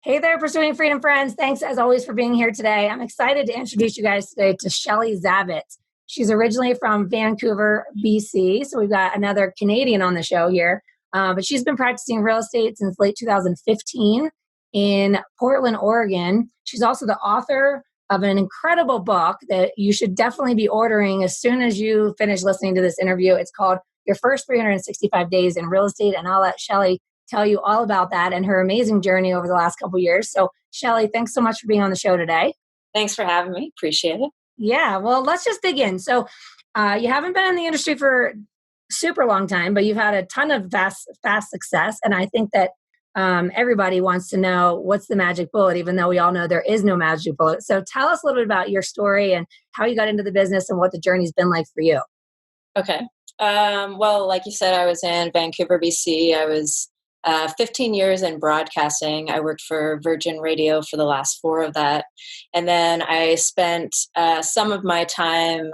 Hey there, Pursuing Freedom friends. Thanks as always for being here today. I'm excited to introduce you guys today to Shelley Zavitz. She's originally from Vancouver, BC. So we've got another Canadian on the show here. But she's been practicing real estate since late 2015 in Portland, Oregon. She's also the author of an incredible book that you should definitely be ordering as soon as you finish listening to this interview. It's called Your First 365 Days in Real Estate. And I'll let Shelley tell you all about that and her amazing journey over the last couple of years. So, Shelley, thanks so much for being on the show today. Thanks for having me. Appreciate it. Yeah, well, let's just dig in. So, you haven't been in the industry for super long time, but you've had a ton of fast success. And I think that everybody wants to know what's the magic bullet, even though we all know there is no magic bullet. So, tell us a little bit about your story and how you got into the business and what the journey's been like for you. Okay. Well, like you said, I was in Vancouver, BC. I was 15 years in broadcasting. I worked for Virgin Radio for the last 4 of that. And then I spent some of my time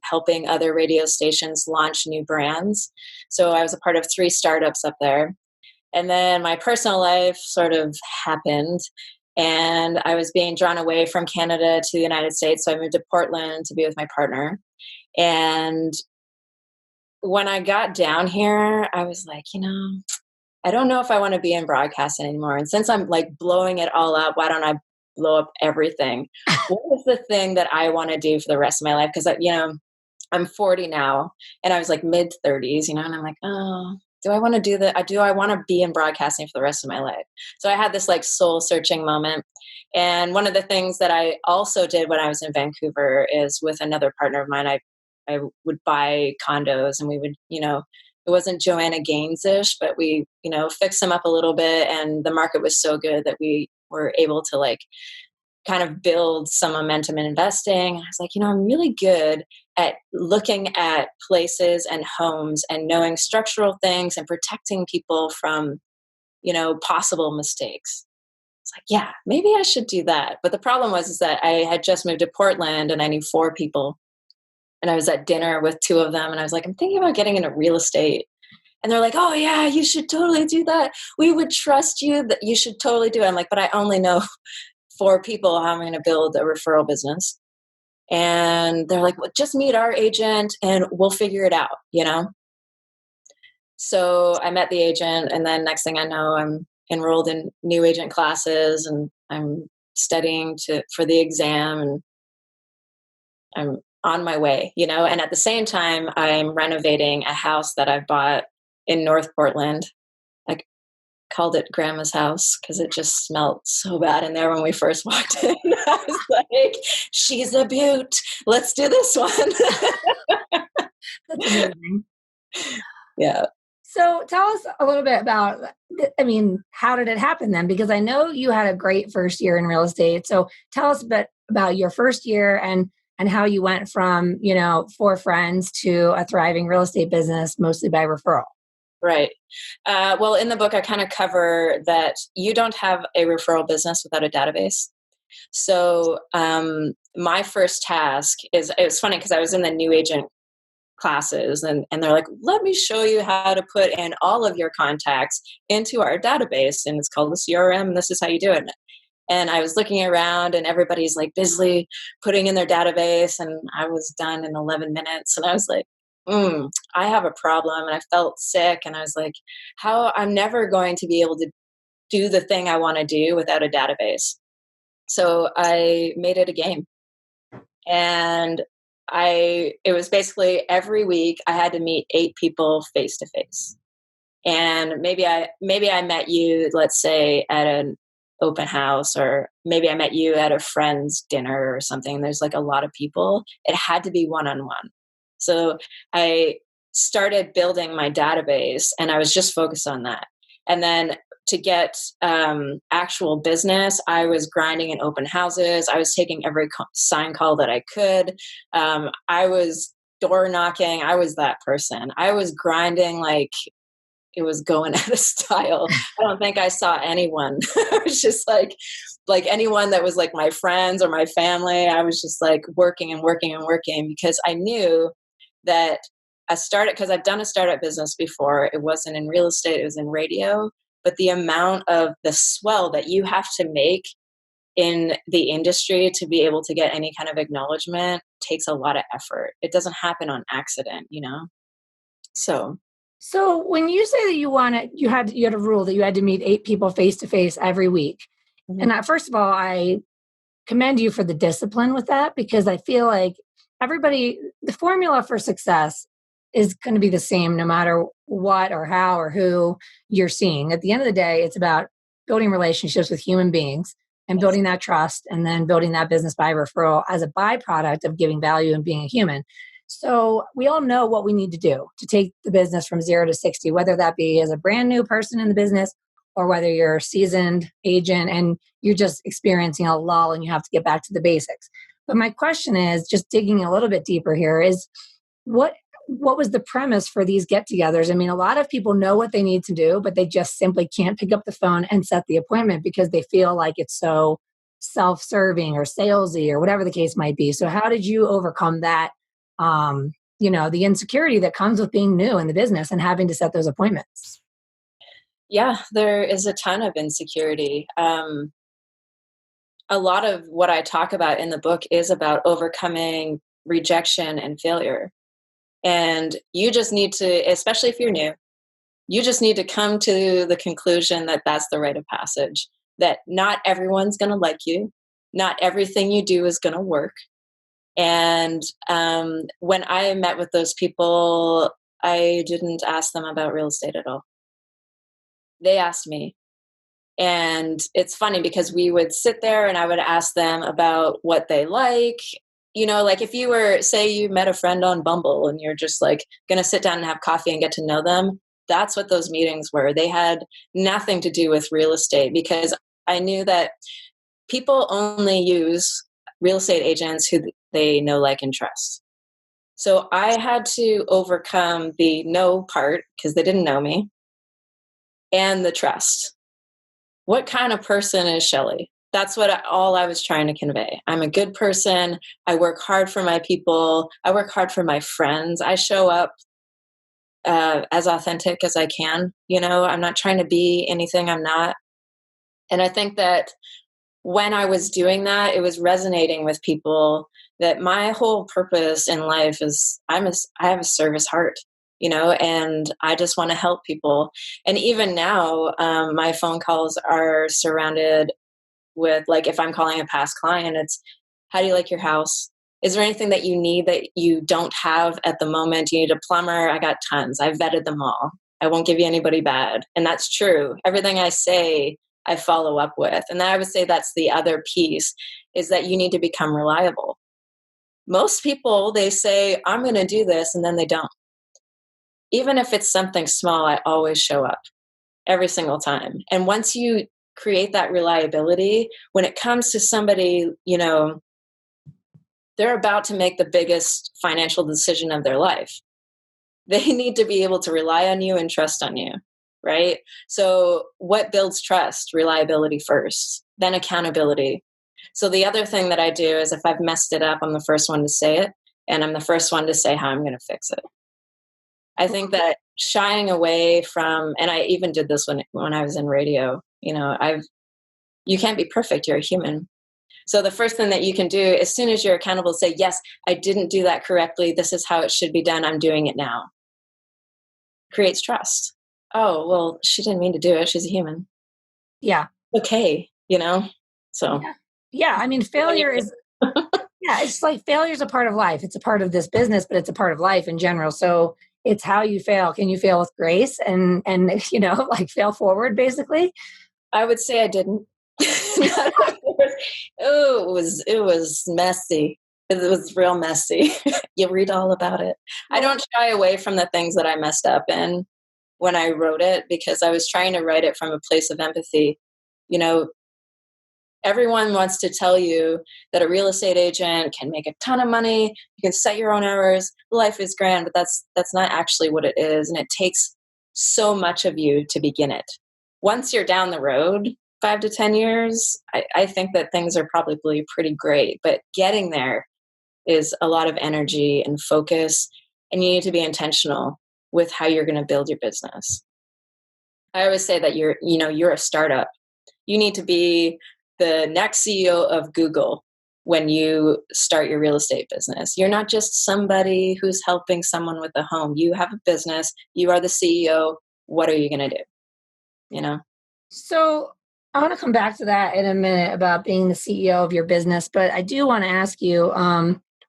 helping other radio stations launch new brands. So I was a part of 3 startups up there. And then my personal life sort of happened, and I was being drawn away from Canada to the United States. So I moved to Portland to be with my partner. And when I got down here, I was like, I don't know if I want to be in broadcasting anymore. And since I'm like blowing it all up, why don't I blow up everything? What is the thing that I want to do for the rest of my life? Because, I'm 40 now, and I was like mid 30s, and I'm like, oh, do I want to do that? Do I want to be in broadcasting for the rest of my life? So I had this like soul searching moment. And one of the things that I also did when I was in Vancouver is with another partner of mine, I would buy condos, and we would, it wasn't Joanna Gaines-ish, but we, fixed them up a little bit, and the market was so good that we were able to like kind of build some momentum in investing. I was like, I'm really good at looking at places and homes and knowing structural things and protecting people from, possible mistakes. It's like, yeah, maybe I should do that. But the problem is that I had just moved to Portland, and I knew 4 people. And I was at dinner with 2 of them, and I was like, I'm thinking about getting into real estate. And they're like, oh yeah, you should totally do that. We would trust you, that you should totally do it. I'm like, but I only know 4 people how I'm going to build a referral business. And they're like, well, just meet our agent and we'll figure it out, So I met the agent, and then next thing I know, I'm enrolled in new agent classes, and I'm studying for the exam, and I'm on my way, and at the same time, I'm renovating a house that I bought in North Portland. I called it Grandma's house because it just smelled so bad in there when we first walked in. I was like, she's a beaut. Let's do this one. That's amazing. Yeah. So tell us a little bit about, how did it happen then? Because I know you had a great first year in real estate. So tell us a bit about your first year and how you went from, 4 friends to a thriving real estate business, mostly by referral. Right. Well, in the book, I kind of cover that you don't have a referral business without a database. So my first task it was funny because I was in the new agent classes, and they're like, let me show you how to put in all of your contacts into our database. And it's called the CRM, and this is how you do it. And I was looking around, and everybody's like busily putting in their database, and I was done in 11 minutes. And I was like, I have a problem. And I felt sick, and I was like, I'm never going to be able to do the thing I want to do without a database. So I made it a game. And it was basically every week I had to meet 8 people face to face. And maybe I met you, let's say, at an open house, or maybe I met you at a friend's dinner or something. There's like a lot of people. It had to be one-on-one. So I started building my database, and I was just focused on that. And then to get actual business, I was grinding in open houses. I was taking every sign call that I could. I was door knocking. I was that person. I was grinding like it was going out of style. I don't think I saw anyone. I was just like anyone that was like my friends or my family. I was just like working and working and working, because I knew that because I've done a startup business before. It wasn't in real estate, it was in radio, but the amount of the swell that you have to make in the industry to be able to get any kind of acknowledgement takes a lot of effort. It doesn't happen on accident, So, So when you say that you had a rule that you had to meet 8 people face to face every week, mhm. and first of all, I commend you for the discipline with that, because I feel like the formula for success is going to be the same no matter what or how or who you're seeing. At the end of the day, it's about building relationships with human beings and Yes. building that trust, and then building that business by referral as a byproduct of giving value and being a human. So we all know what we need to do to take the business from 0 to 60, whether that be as a brand new person in the business or whether you're a seasoned agent and you're just experiencing a lull and you have to get back to the basics. But my question is, just digging a little bit deeper here, is what was the premise for these get-togethers? I mean, a lot of people know what they need to do, but they just simply can't pick up the phone and set the appointment because they feel like it's so self-serving or salesy or whatever the case might be. So how did you overcome that, the insecurity that comes with being new in the business and having to set those appointments? Yeah, there is a ton of insecurity. A lot of what I talk about in the book is about overcoming rejection and failure. And you just need to, especially if you're new, you just need to come to the conclusion that that's the rite of passage, that not everyone's going to like you. Not everything you do is going to work. And when I met with those people, I didn't ask them about real estate at all. They asked me. And it's funny because we would sit there and I would ask them about what they like. Like if you were, say you met a friend on Bumble and you're just like going to sit down and have coffee and get to know them, that's what those meetings were. They had nothing to do with real estate, because I knew that people only use real estate agents who they know, like, and trust. So I had to overcome the know part because they didn't know me, and the trust. What kind of person is Shelley? That's all I was trying to convey. I'm a good person. I work hard for my people. I work hard for my friends. I show up as authentic as I can. I'm not trying to be anything I'm not. And I think that when I was doing that, it was resonating with people that my whole purpose in life is I have a service heart, and I just want to help people. And even now, my phone calls are surrounded with, like, if I'm calling a past client, it's, how do you like your house? Is there anything that you need that you don't have at the moment? You need a plumber? I got tons. I've vetted them all. I won't give you anybody bad. And that's true. Everything I say, I follow up with. And I would say that's the other piece, is that you need to become reliable. Most people, they say, I'm going to do this, and then they don't. Even if it's something small, I always show up every single time. And once you create that reliability, when it comes to somebody, they're about to make the biggest financial decision of their life, they need to be able to rely on you and trust on you, right? So what builds trust? Reliability first, then accountability. So the other thing that I do is, if I've messed it up, I'm the first one to say it, and I'm the first one to say how I'm going to fix it. I think that shying away from, and I even did this when I was in radio, you can't be perfect. You're a human. So the first thing that you can do, as soon as you're accountable, say, yes, I didn't do that correctly. This is how it should be done. I'm doing it now. Creates trust. Oh, well, she didn't mean to do it. She's a human. Yeah. Okay. So. Yeah. I mean, failure is, yeah, it's like failure is a part of life. It's a part of this business, but it's a part of life in general. So it's how you fail. Can you fail with grace and like fail forward, basically? I would say I didn't. Oh, it was messy. It was real messy. You read all about it. I don't shy away from the things that I messed up in when I wrote it, because I was trying to write it from a place of empathy. Everyone wants to tell you that a real estate agent can make a ton of money, you can set your own hours, life is grand, but that's not actually what it is. And it takes so much of you to begin it. Once you're down the road, 5 to 10 years, I think that things are probably pretty great. But getting there is a lot of energy and focus, and you need to be intentional with how you're going to build your business. I always say that you're a startup. You need to be the next CEO of Google when you start your real estate business. You're not just somebody who's helping someone with a home. You have a business. You are the CEO. What are you going to do? You know? So I want to come back to that in a minute about being the CEO of your business, but I do want to ask you,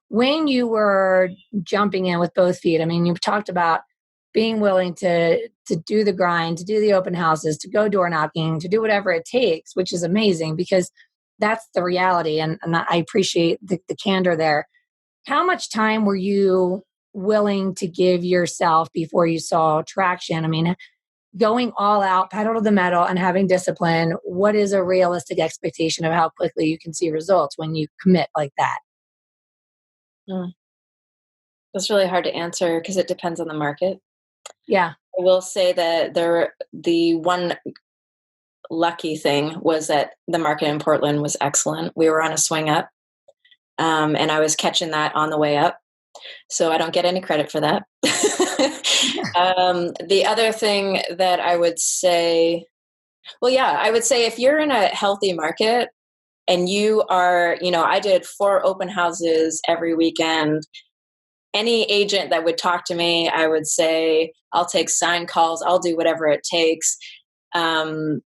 when you were jumping in with both feet, I mean, you've talked about being willing to do the grind, to do the open houses, to go door knocking, to do whatever it takes, which is amazing because that's the reality. And I appreciate the candor there. How much time were you willing to give yourself before you saw traction? I mean, going all out, pedal to the metal, and having discipline, what is a realistic expectation of how quickly you can see results when you commit like that? Mm. That's really hard to answer because it depends on the market. Yeah. I will say that the one lucky thing was that the market in Portland was excellent. We were on a swing up, and I was catching that on the way up. So I don't get any credit for that. The other thing that I would say, well, yeah, I would say if you're in a healthy market and you are, I did 4 open houses every weekend. Any agent that would talk to me, I would say, I'll take sign calls. I'll do whatever it takes. And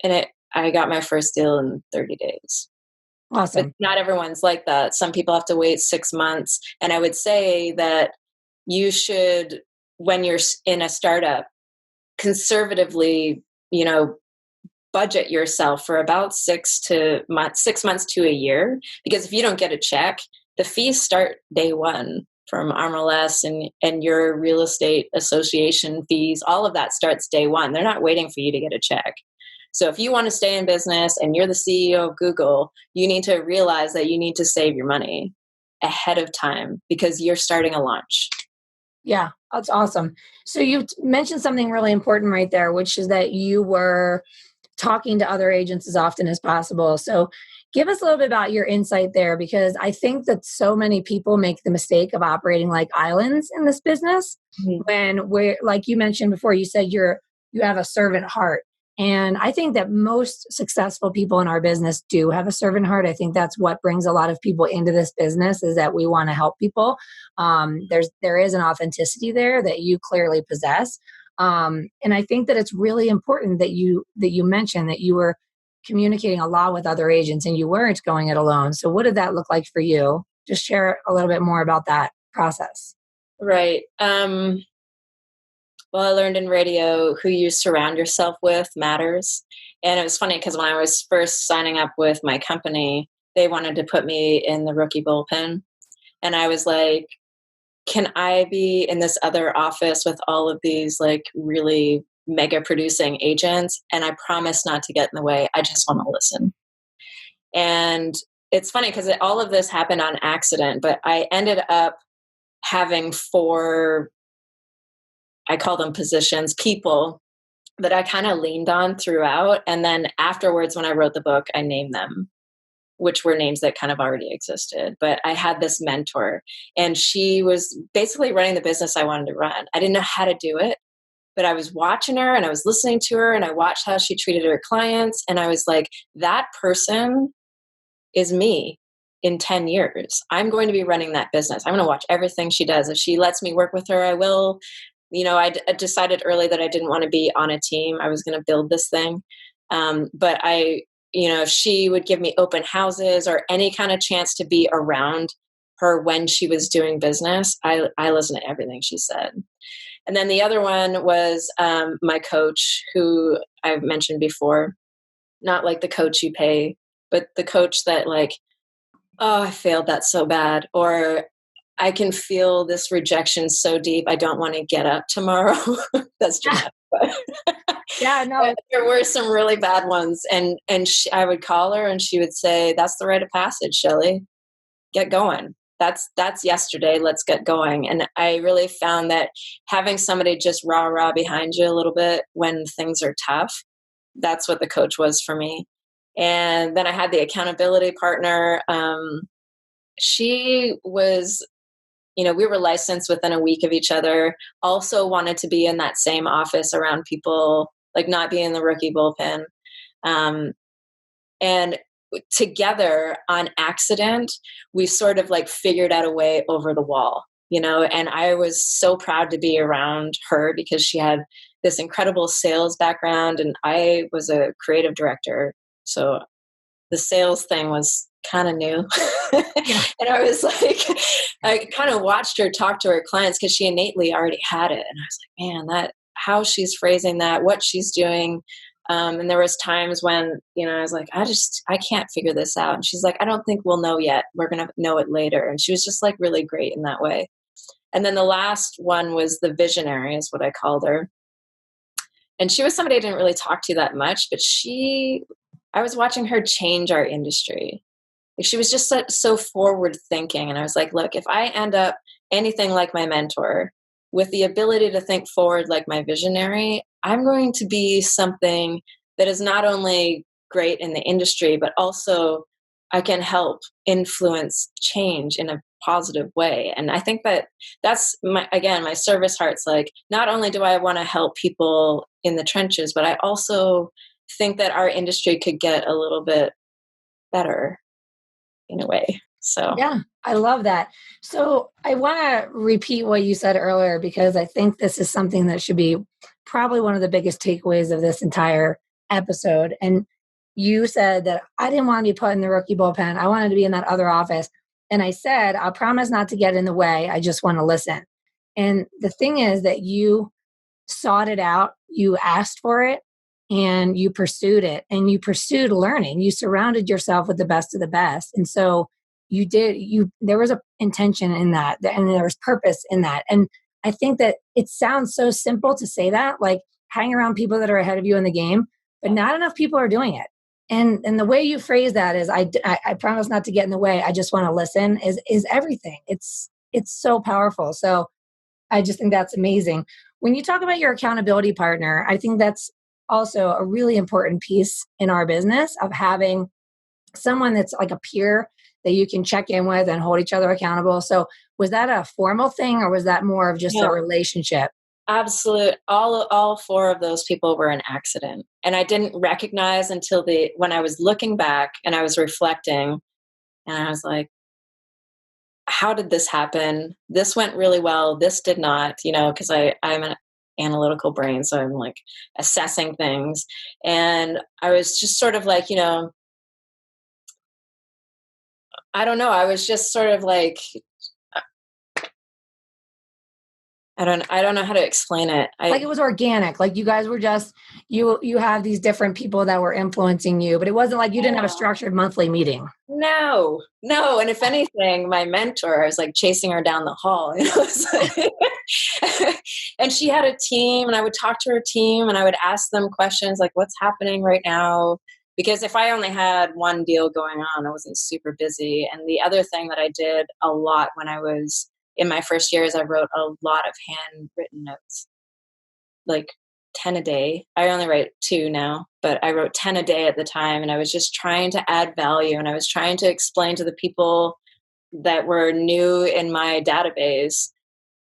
I got my first deal in 30 days. But Awesome. not everyone's like that. Some people have to wait 6 months. And I would say that you should, when you're in a startup, conservatively, budget yourself for about 6 months to a year. Because if you don't get a check, the fees start day one from MLS and your real estate association fees. All of that starts day one. They're not waiting for you to get a check. So if you want to stay in business and you're the CEO of Google, you need to realize that you need to save your money ahead of time because you're starting a launch. Yeah, that's awesome. So you mentioned something really important right there, which is that you were talking to other agents as often as possible. So give us a little bit about your insight there, because I think that so many people make the mistake of operating like islands in this business. Mhm. When we're, like you mentioned before, you said you have a servant heart. And I think that most successful people in our business do have a servant heart. I think that's what brings a lot of people into this business, is that we want to help people. There is an authenticity there that you clearly possess. And I think that it's really important that you mentioned that you were communicating a lot with other agents and you weren't going it alone. So what did that look like for you? Just share a little bit more about that process. Right. Well, I learned in radio who you surround yourself with matters. And it was funny because when I was first signing up with my company, they wanted to put me in the rookie bullpen. And I was like, can I be in this other office with all of these like really mega producing agents? And I promise not to get in the way. I just want to listen. And it's funny because all of this happened on accident, but I ended up having 4, I call them positions, people that I kind of leaned on throughout. And then afterwards, when I wrote the book, I named them, which were names that kind of already existed. But I had this mentor, and she was basically running the business I wanted to run. I didn't know how to do it, but I was watching her and I was listening to her and I watched how she treated her clients. And I was like, that person is me in 10 years. I'm going to be running that business. I'm going to watch everything she does. If she lets me work with her, I will. I decided early that I didn't want to be on a team. I was going to build this thing. But if she would give me open houses or any kind of chance to be around her when she was doing business, I listened to everything she said. And then the other one was my coach, who I've mentioned before, not like the coach you pay, but the coach that like, oh, I failed that so bad, or I can feel this rejection so deep, I don't want to get up tomorrow. That's dramatic. Yeah, no. There were some really bad ones, and I would call her, and she would say, "That's the rite of passage, Shelley. Get going. That's yesterday. Let's get going." And I really found that having somebody just rah behind you a little bit when things are tough, that's what the coach was for me. And then I had the accountability partner. She was we were licensed within a week of each other, also wanted to be in that same office around people, like not be in the rookie bullpen. And together on accident, we sort of like figured out a way over the wall, and I was so proud to be around her because she had this incredible sales background and I was a creative director. So the sales thing was kind of new. Yeah. And I was like, I kind of watched her talk to her clients because she innately already had it. And I was like, man, that how she's phrasing that, what she's doing. And there was times when, I was like, I can't figure this out. And she's like, I don't think we'll know yet. We're going to know it later. And she was just like really great in that way. And then the last one was the visionary is what I called her. And she was somebody I didn't really talk to that much, but I was watching her change our industry. Like she was just so forward thinking. And I was like, look, if I end up anything like my mentor with the ability to think forward like my visionary, I'm going to be something that is not only great in the industry, but also I can help influence change in a positive way. And I think that that's my service heart's like, not only do I want to help people in the trenches, but I also think that our industry could get a little bit better in a way. So yeah, I love that. So I want to repeat what you said earlier, because I think this is something that should be probably one of the biggest takeaways of this entire episode. And you said that I didn't want to be put in the rookie bullpen. I wanted to be in that other office. And I said, I'll promise not to get in the way. I just want to listen. And the thing is that you sought it out, you asked for it, and you pursued it, and you pursued learning. You surrounded yourself with the best of the best. And so there was a intention in that, and there was purpose in that. And I think that it sounds so simple to say that, like hang around people that are ahead of you in the game, but not enough people are doing it. And the way you phrase that is, I promise not to get in the way. I just want to listen is everything. It's so powerful. So I just think that's amazing. When you talk about your accountability partner, I think that's also a really important piece in our business of having someone that's like a peer that you can check in with and hold each other accountable. So was that a formal thing, or was that more of just a relationship? Absolute. All four of those people were an accident. And I didn't recognize until when I was looking back and I was reflecting, and I was like, how did this happen? This went really well. This did not, because I'm an analytical brain. So I'm like assessing things. And I was just sort of like, I don't know. I was just sort of like, I don't know how to explain it. Like it was organic. Like you guys were just, you have these different people that were influencing you, but it wasn't like you didn't have a structured monthly meeting. No. And if anything, my mentor, I was like chasing her down the hall. And she had a team, and I would talk to her team and I would ask them questions like, what's happening right now? Because if I only had one deal going on, I wasn't super busy. And the other thing that I did a lot when I was in my first year is I wrote a lot of handwritten notes, like 10 a day. I only write 2 now, but I wrote 10 a day at the time. And I was just trying to add value. And I was trying to explain to the people that were new in my database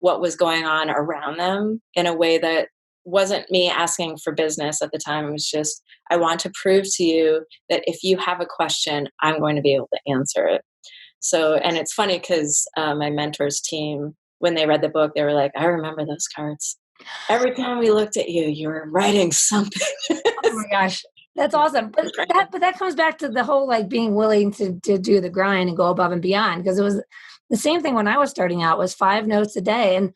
what was going on around them in a way that wasn't me asking for business at the time. It was just, I want to prove to you that if you have a question, I'm going to be able to answer it. So, and it's funny because my mentor's team, when they read the book, they were like, I remember those cards. Every time we looked at you, you were writing something. Oh my gosh. That's awesome. But that comes back to the whole like being willing to do the grind and go above and beyond. Because it was the same thing when I was starting out, was 5 notes a day. And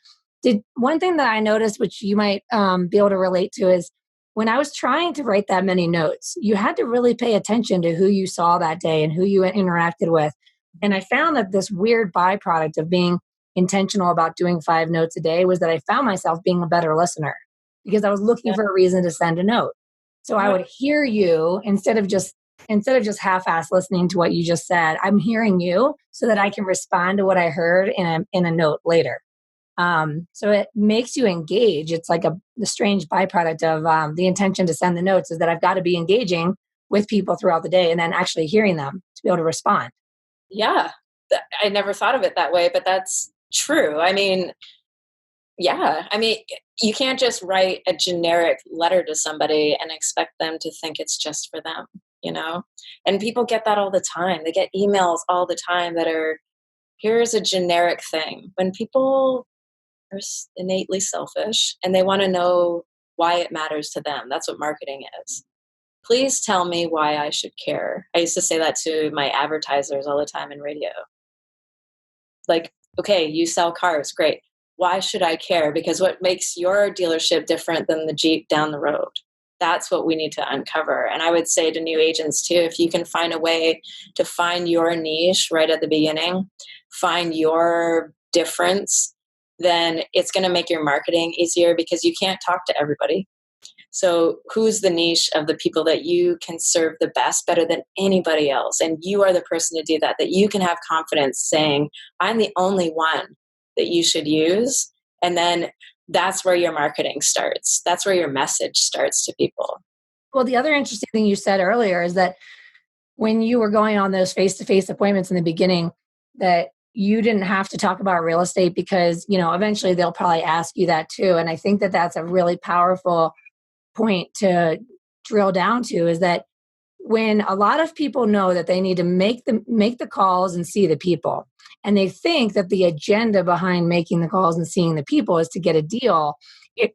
one thing that I noticed, which you might be able to relate to, is when I was trying to write that many notes, you had to really pay attention to who you saw that day and who you interacted with. And I found that this weird byproduct of being intentional about doing 5 notes a day was that I found myself being a better listener because I was looking for a reason to send a note. So I would hear you instead of just half-ass listening to what you just said. I'm hearing you so that I can respond to what I heard in a note later. So it makes you engage. It's like the strange byproduct of the intention to send the notes is that I've got to be engaging with people throughout the day and then actually hearing them to be able to respond. Yeah. I never thought of it that way, but that's true. I mean, yeah. I mean, you can't just write a generic letter to somebody and expect them to think it's just for them, you know? And people get that all the time. They get emails all the time that are, here's a generic thing. When people are innately selfish and they want to know why it matters to them, that's what marketing is. Please tell me why I should care. I used to say that to my advertisers all the time in radio. Like, okay, you sell cars, great. Why should I care? Because what makes your dealership different than the Jeep down the road? That's what we need to uncover. And I would say to new agents too, if you can find a way to find your niche right at the beginning, find your difference, then it's going to make your marketing easier because you can't talk to everybody. So who's the niche of the people that you can serve the best, better than anybody else? And you are the person to do that, that you can have confidence saying, I'm the only one that you should use. And then that's where your marketing starts. That's where your message starts to people. Well, the other interesting thing you said earlier is that when you were going on those face-to-face appointments in the beginning, that you didn't have to talk about real estate because, eventually they'll probably ask you that too. And I think that that's a really powerful point to drill down to, is that when a lot of people know that they need to make the calls and see the people, and they think that the agenda behind making the calls and seeing the people is to get a deal, it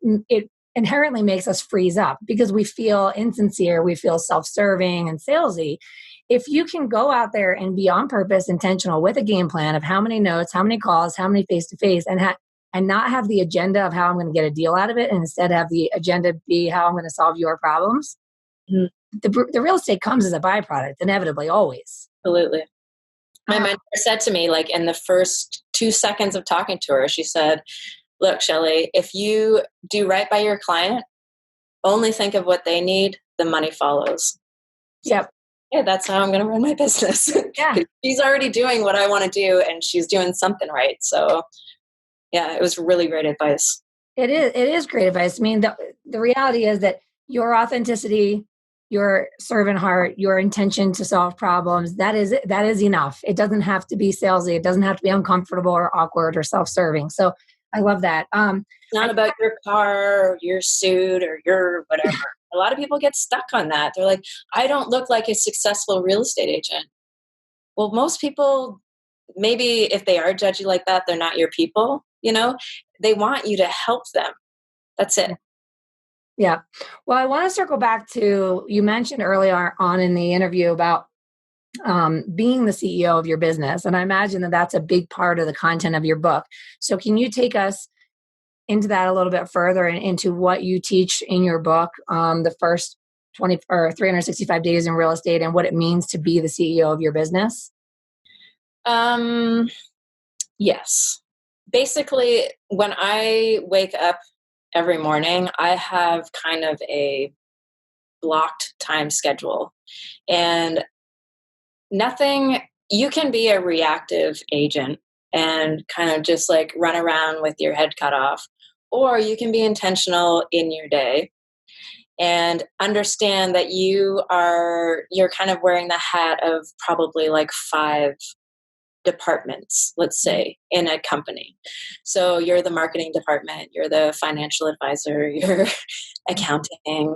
inherently makes us freeze up because we feel insincere, we feel self-serving and salesy. If you can go out there and be on purpose, intentional with a game plan of how many notes, how many calls, how many face-to-face, and not have the agenda of how I'm going to get a deal out of it, and instead have the agenda be how I'm going to solve your problems, the real estate comes as a byproduct, inevitably, always. Absolutely. My mentor said to me, like in the first 2 seconds of talking to her, she said, look, Shelley, if you do right by your client, only think of what they need, the money follows. Yep. Yeah, that's how I'm going to run my business. Yeah. She's already doing what I want to do and she's doing something right. So yeah, it was really great advice. It is great advice. I mean, the reality is that your authenticity, your servant heart, your intention to solve problems, that is enough. It doesn't have to be salesy. It doesn't have to be uncomfortable or awkward or self-serving. So I love that. It's not about your car or your suit or your whatever. A lot of people get stuck on that. They're like, I don't look like a successful real estate agent. Well, most people, maybe if they are judgy like that, they're not your people. They want you to help them. That's it. Yeah. Well, I want to circle back to, you mentioned earlier on in the interview about being the CEO of your business. And I imagine that that's a big part of the content of your book. So can you take us into that a little bit further and into what you teach in your book, the first 20 or 365 days in real estate, and what it means to be the CEO of your business? Yes. Basically, when I wake up every morning, I have kind of a blocked time schedule. And you can be a reactive agent and kind of just like run around with your head cut off, or you can be intentional in your day and understand that you're kind of wearing the hat of probably like 5 departments, let's say, in a company. So you're the marketing department, you're the financial advisor, you're accounting,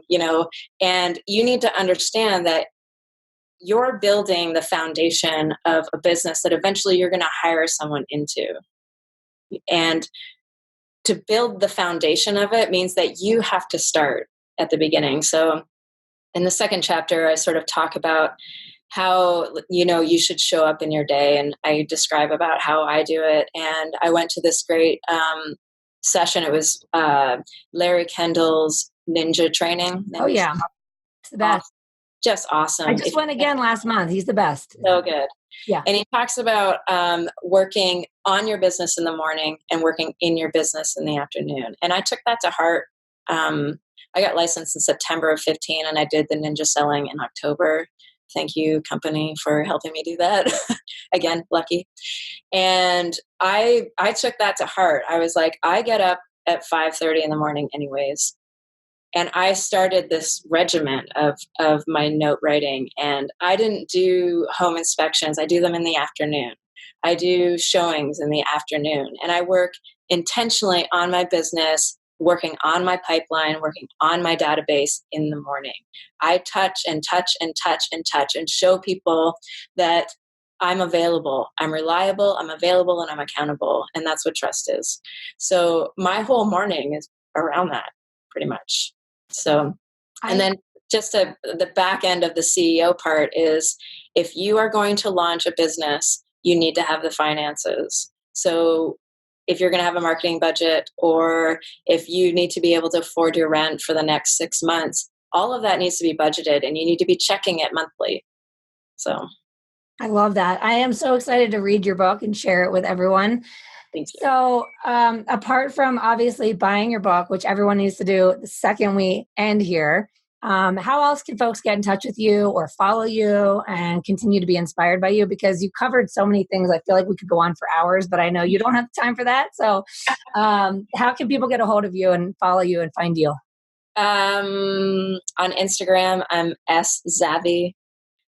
and you need to understand that you're building the foundation of a business that eventually you're going to hire someone into. And to build the foundation of it means that you have to start at the beginning. So in the second chapter, I sort of talk about how, you should show up in your day. And I describe about how I do it. And I went to this great session. It was Larry Kendall's ninja training. Oh, yeah. It's the best. Awesome. Just awesome. I just went again last month. He's the best. So good. Yeah. And he talks about working on your business in the morning and working in your business in the afternoon. And I took that to heart. I got licensed in September of 15 and I did the ninja selling in October. Thank you, company, for helping me do that. Again, lucky. And I took that to heart. I was like, I get up at 5:30 in the morning anyways. And I started this regiment of my note writing, and I didn't do home inspections. I do them in the afternoon. I do showings in the afternoon, and I work intentionally on my business, working on my pipeline, working on my database in the morning. I touch and touch and touch and touch and show people that I'm available, I'm reliable, I'm available, and I'm accountable. And that's what trust is. So my whole morning is around that pretty much. So, and then just the back end of the CEO part is, if you are going to launch a business, you need to have the finances. So if you're going to have a marketing budget, or if you need to be able to afford your rent for the next 6 months, all of that needs to be budgeted, and you need to be checking it monthly. So I love that. I am so excited to read your book and share it with everyone. thank you. So, apart from obviously buying your book, which everyone needs to do the second we end here, how else can folks get in touch with you or follow you and continue to be inspired by you? Because you covered so many things. I feel like we could go on for hours, but I know you don't have time for that. So, how can people get a hold of you and follow you and find you? On Instagram, I'm szavi.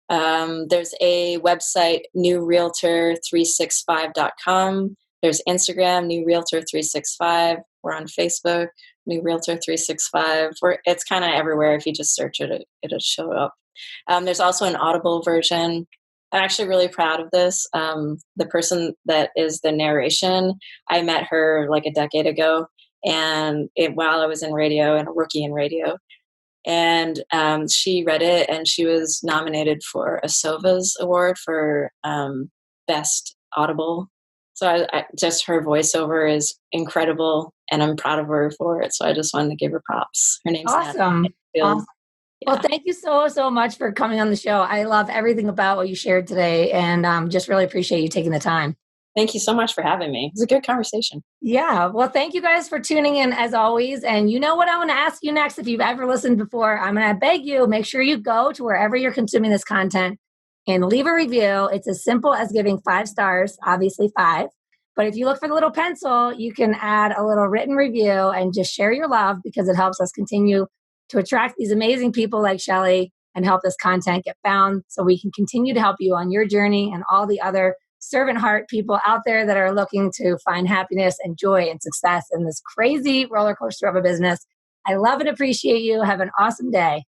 There's a website, newrealtor365.com. There's Instagram, newrealtor365. We're on Facebook, newrealtor365. It's kind of everywhere. If you just search it, it'll show up. There's also an Audible version. I'm actually really proud of this. The person that is the narration, I met her like a decade ago, and while I was in radio and a rookie in radio. And she read it, and she was nominated for a SOVA's award for Best Audible. So I just, her voiceover is incredible, and I'm proud of her for it. So I just wanted to give her props. Her name's Awesome. Natalie. Yeah. Well, thank you so much for coming on the show. I love everything about what you shared today, and just really appreciate you taking the time. Thank you so much for having me. It was a good conversation. Yeah. Well, thank you guys for tuning in as always. And you know what I'm going to ask you next. If you've ever listened before, I'm going to beg you, make sure you go to wherever you're consuming this content and leave a review. It's as simple as giving 5 stars, obviously 5. But if you look for the little pencil, you can add a little written review and just share your love, because it helps us continue to attract these amazing people like Shelley and help this content get found, so we can continue to help you on your journey, and all the other servant heart people out there that are looking to find happiness and joy and success in this crazy roller coaster of a business. I love and appreciate you. Have an awesome day.